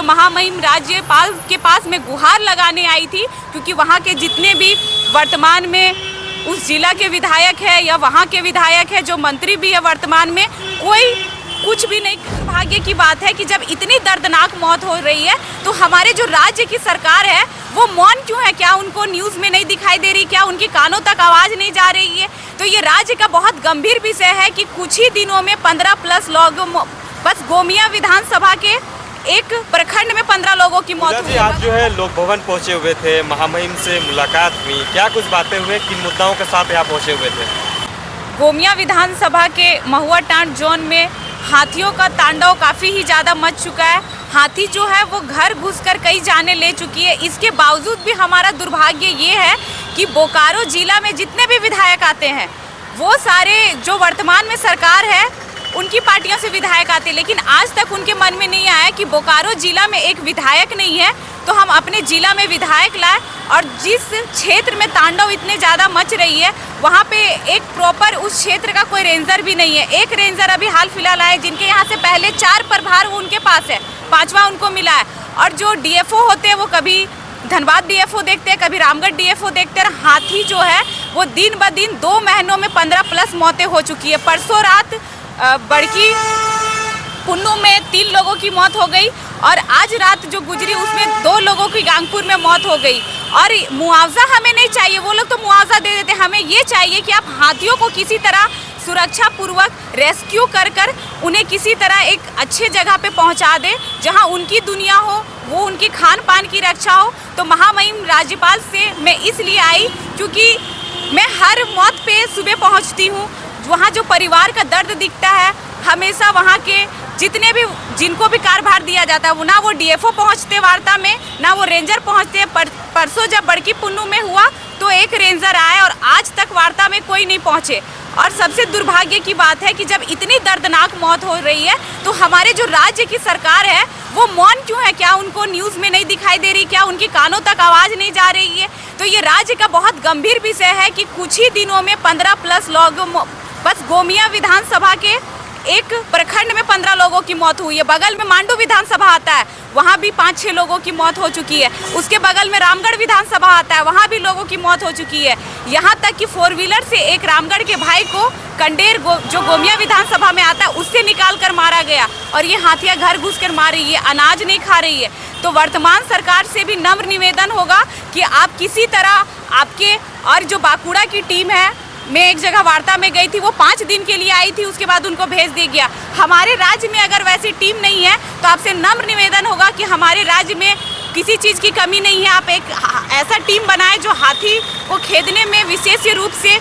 महामहिम राज्यपाल के पास मैं गुहार लगाने आई थी, क्योंकि वहाँ के जितने भी वर्तमान में उस जिला के विधायक है या वहाँ के विधायक है, जो मंत्री भी है वर्तमान में, कोई कुछ भी नहीं। दुर्भाग्य की बात है कि जब इतनी दर्दनाक मौत हो रही है तो हमारे जो राज्य की सरकार है वो मौन क्यों है? क्या उनको न्यूज़ में नहीं दिखाई दे रही? क्या उनके कानों तक आवाज़ नहीं जा रही है? तो ये राज्य का बहुत गंभीर विषय है कि कुछ ही दिनों में 15+ लोग, बस गोमिया विधानसभा के एक प्रखंड में 15 लोगों की मौत हुई। आज जो है लोक भवन पहुंचे हुए थे, महामहिम से मुलाकात हुई, क्या कुछ बातें हुए, किन मुद्दाओं के साथ यहाँ पहुंचे हुए थे? गोमिया विधानसभा के महुआ टांड जोन में हाथियों का तांडव काफ़ी ही ज़्यादा मच चुका है। हाथी जो है वो घर घुसकर कई जाने ले चुकी है। इसके बावजूद भी हमारा दुर्भाग्य ये है कि बोकारो जिला में जितने भी विधायक आते हैं वो सारे जो वर्तमान में सरकार है उनकी पार्टियों से विधायक आते, लेकिन आज तक उनके मन में नहीं आया कि बोकारो जिला में एक विधायक नहीं है तो हम अपने जिला में विधायक लाए। और जिस क्षेत्र में तांडव इतने ज़्यादा मच रही है वहाँ पे एक प्रॉपर उस क्षेत्र का कोई रेंजर भी नहीं है। एक रेंजर अभी हाल फिलहाल आए, जिनके यहाँ से पहले 4 प्रभार वो उनके पास है, 5वां उनको मिला है। और जो डीएफओ होते हैं वो कभी धनबाद डीएफओ देखते हैं, कभी रामगढ़ डीएफओ देखते हैं। हाथी जो है वो दिन ब दिन 2 महीनों में 15+ मौतें हो चुकी है। परसों रात बड़की पुन्नू में 3 लोगों की मौत हो गई और आज रात जो गुजरी उसमें 2 लोगों की गांगपुर में मौत हो गई। और मुआवजा हमें नहीं चाहिए, वो लोग तो मुआवजा दे देते, हमें ये चाहिए कि आप हाथियों को किसी तरह सुरक्षा पूर्वक रेस्क्यू कर उन्हें किसी तरह एक अच्छे जगह पे पहुंचा दे जहां उनकी दुनिया हो, वो उनकी खान पान की रक्षा हो। तो महामहिम राज्यपाल से मैं इसलिए आई क्योंकि मैं हर मौत पे सुबह पहुंचती हूँ, वहाँ जो परिवार का दर्द दिखता है। हमेशा वहाँ के जितने भी जिनको भी कार्यभार दिया जाता है वो ना वो डीएफओ पहुँचते वार्ता में, ना वो रेंजर पहुँचते। परसों जब बड़की पुन्नू में हुआ तो एक रेंजर आया और आज तक वार्ता में कोई नहीं पहुँचे। और सबसे दुर्भाग्य की बात है कि जब इतनी दर्दनाक मौत हो रही है तो हमारे जो राज्य की सरकार है वो मौन क्यों है? क्या उनको न्यूज़ में नहीं दिखाई दे रही? क्या उनके कानों तक आवाज़ नहीं जा रही है? तो ये राज्य का बहुत गंभीर विषय है कि कुछ ही दिनों में 15+ लोग, बस गोमिया विधानसभा के एक प्रखंड में 15 लोगों की मौत हुई है। बगल में मांडू विधानसभा आता है, वहाँ भी 5-6 लोगों की मौत हो चुकी है। उसके बगल में रामगढ़ विधानसभा आता है, वहाँ भी लोगों की मौत हो चुकी है। यहाँ तक कि 4 व्हीलर से एक रामगढ़ के भाई को कंडेर जो गोमिया विधानसभा में आता है उससे निकाल कर मारा गया। और ये हाथियाँ घर घुस कर मार रही है, अनाज नहीं खा रही है। तो वर्तमान सरकार से भी नम्र निवेदन होगा कि आप किसी तरह आपके, और जो बांकुड़ा की टीम है, मैं एक जगह वार्ता में गई थी, वो 5 दिन के लिए आई थी, उसके बाद उनको भेज दिया गया। हमारे राज्य में अगर वैसी टीम नहीं है तो आपसे नम्र निवेदन होगा कि हमारे राज्य में किसी चीज़ की कमी नहीं है, आप एक ऐसा टीम बनाएं जो हाथी को खेदने में विशेष रूप से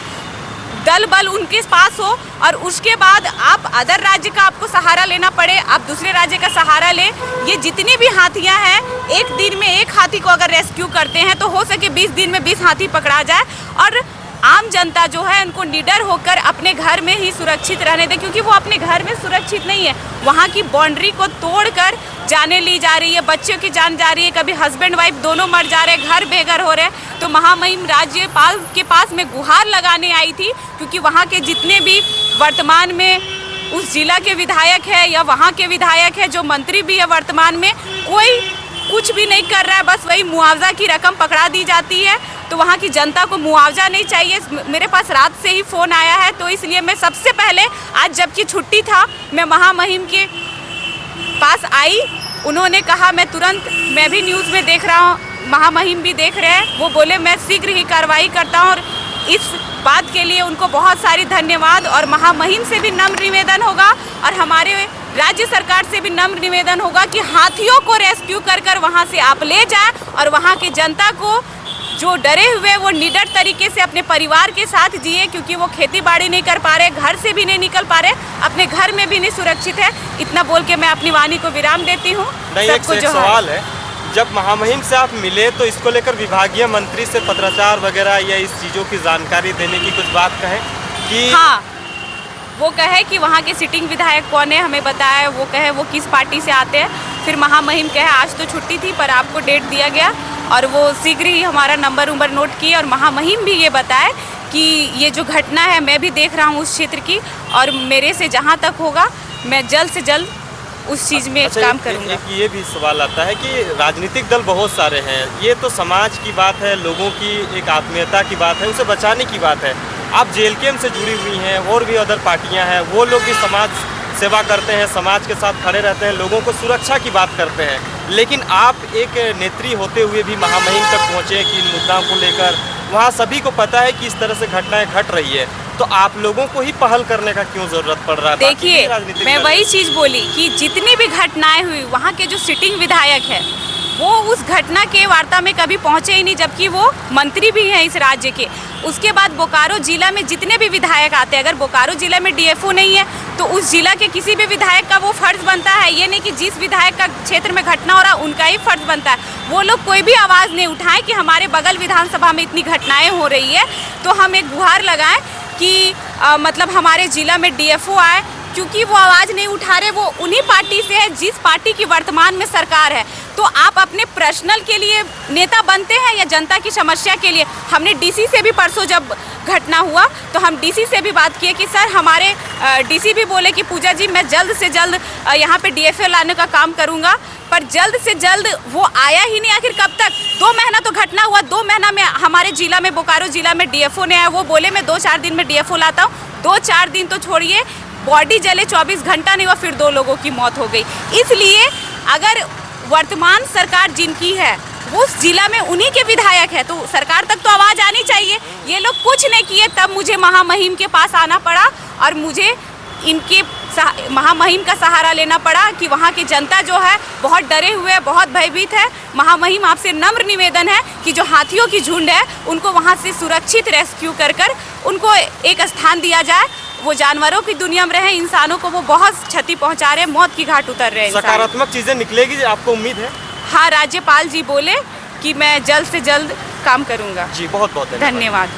दल बल उनके पास हो। और उसके बाद आप अदर राज्य का आपको सहारा लेना पड़े, आप दूसरे राज्य का सहारा लें। ये जितनी भी हाथियाँ हैं, एक दिन में एक हाथी को अगर रेस्क्यू करते हैं तो हो सके 20 दिन में 20 हाथी पकड़ा जाए। और आम जनता जो है उनको निडर होकर अपने घर में ही सुरक्षित रहने दें, क्योंकि वो अपने घर में सुरक्षित नहीं है। वहाँ की बाउंड्री को तोड़कर जाने ली जा रही है, बच्चों की जान जा रही है, कभी हस्बैंड वाइफ दोनों मर जा रहे हैं, घर बेघर हो रहे हैं। तो महामहिम राज्यपाल के पास मैं गुहार लगाने आई थी, क्योंकि वहाँ के जितने भी वर्तमान में उस जिला के विधायक है या वहाँ के विधायक है, जो मंत्री भी है वर्तमान में, कोई कुछ भी नहीं कर रहा है। बस वही मुआवजा की रकम पकड़ा दी जाती है। तो वहाँ की जनता को मुआवजा नहीं चाहिए। मेरे पास रात से ही फ़ोन आया है, तो इसलिए मैं सबसे पहले आज जबकि छुट्टी था मैं महामहिम के पास आई। उन्होंने कहा मैं तुरंत, मैं भी न्यूज़ में देख रहा हूँ, महामहिम भी देख रहे हैं, वो बोले मैं शीघ्र ही कार्रवाई करता हूँ। और इस बात के लिए उनको बहुत सारी धन्यवाद। और महामहिम से भी नम्र निवेदन होगा और हमारे राज्य सरकार से भी नम्र निवेदन होगा कि हाथियों को रेस्क्यू कर वहाँ से आप ले जाएं और वहाँ की जनता को जो डरे हुए वो निडर तरीके से अपने परिवार के साथ जिए, क्योंकि वो खेती बाड़ी नहीं कर पा रहे, घर से भी नहीं निकल पा रहे, अपने घर में भी नहीं सुरक्षित है। इतना बोल के मैं अपनी वाणी को विराम देती हूँ। सबको जो सवाल है, जब महामहिम से आप मिले तो इसको लेकर विभागीय मंत्री से पत्राचार वगैरह या इस चीज़ों की जानकारी देने की कुछ बात कहें कि हाँ, वो कहे कि वहाँ के सिटिंग विधायक कौन है हमें बताए, वो कहे वो किस पार्टी से आते हैं। फिर महामहिम कहे आज तो छुट्टी थी पर आपको डेट दिया गया, और वो शीघ्र ही हमारा नंबर नोट किए। और महामहिम भी ये बताए कि ये जो घटना है मैं भी देख रहा हूँ उस क्षेत्र की, और मेरे से जहाँ तक होगा मैं जल्द से जल्द उस चीज़ में अच्छा, काम करूँगा। एक ये भी सवाल आता है कि राजनीतिक दल बहुत सारे हैं, ये तो समाज की बात है, लोगों की एक आत्मीयता की बात है, उसे बचाने की बात है। आप जेएलकेएम से जुड़ी हुई हैं, और भी अदर पार्टियां हैं, वो लोग भी समाज सेवा करते हैं, समाज के साथ खड़े रहते हैं, लोगों को सुरक्षा की बात करते हैं। लेकिन आप एक नेत्री होते हुए भी महामहिम तक पहुँचे कि इन मुद्दाओं को लेकर वहाँ सभी को पता है कि इस तरह से घटनाएं घट रही है, तो आप लोगों को ही पहल करने का क्यों जरूरत पड़ रहा है? देखिए, मैं वही चीज़ बोली कि जितनी भी घटनाएं हुई, वहाँ के जो सिटिंग विधायक है वो उस घटना के वार्ता में कभी पहुँचे ही नहीं, जबकि वो मंत्री भी हैं इस राज्य के। उसके बाद बोकारो जिला में जितने भी विधायक आते हैं, अगर बोकारो जिला में डीएफओ नहीं है तो उस जिला के किसी भी विधायक का वो फर्ज बनता है। ये नहीं कि जिस विधायक का क्षेत्र में घटना हो रहा है उनका ही फर्ज बनता है। वो लोग कोई भी आवाज़ नहीं उठाएं कि हमारे बगल विधानसभा में इतनी घटनाएं हो रही है, तो हम एक गुहार लगाएं कि मतलब हमारे जिला में डीएफओ आए, क्योंकि वो आवाज़ नहीं उठा रहे। वो उन्हीं पार्टी से है जिस पार्टी की वर्तमान में सरकार है। तो आप अपने पर्सनल के लिए नेता बनते हैं या जनता की समस्या के लिए? हमने डीसी से भी परसों जब घटना हुआ तो हम डीसी से भी बात किए कि सर, हमारे डीसी भी बोले कि पूजा जी मैं जल्द से जल्द यहाँ पे डीएफओ लाने का काम करूँगा, पर जल्द से जल्द वो आया ही नहीं। आखिर कब तक? 2 महीना तो घटना हुआ, 2 महीना में हमारे जिला में, बोकारो जिला में डीएफओ ने आया। वो बोले मैं 2-4 दिन में डीएफओ लाता हूँ। 2-4 दिन तो छोड़िए, बॉडी जले 24 घंटा नहीं हुआ, फिर 2 लोगों की मौत हो गई। इसलिए अगर वर्तमान सरकार जिनकी है वो उस जिला में उन्हीं के विधायक है, तो सरकार तक तो आवाज़ आनी चाहिए। ये लोग कुछ नहीं किए, तब मुझे महामहिम के पास आना पड़ा और मुझे इनके महामहिम का सहारा लेना पड़ा कि वहाँ की जनता जो है बहुत डरे हुए, बहुत भयभीत है। महामहिम, आपसे नम्र निवेदन है कि जो हाथियों की झुंड है उनको वहाँ से सुरक्षित रेस्क्यू कर उनको एक स्थान दिया जाए। वो जानवरों की दुनिया में रहे, इंसानों को वो बहुत क्षति पहुँचा रहे हैं, मौत की घाट उतर रहे हैं। सकारात्मक चीज़ें निकलेगी, आपको उम्मीद है? हाँ, राज्यपाल जी बोले कि मैं जल्द से जल्द काम करूँगा। जी, बहुत बहुत धन्यवाद।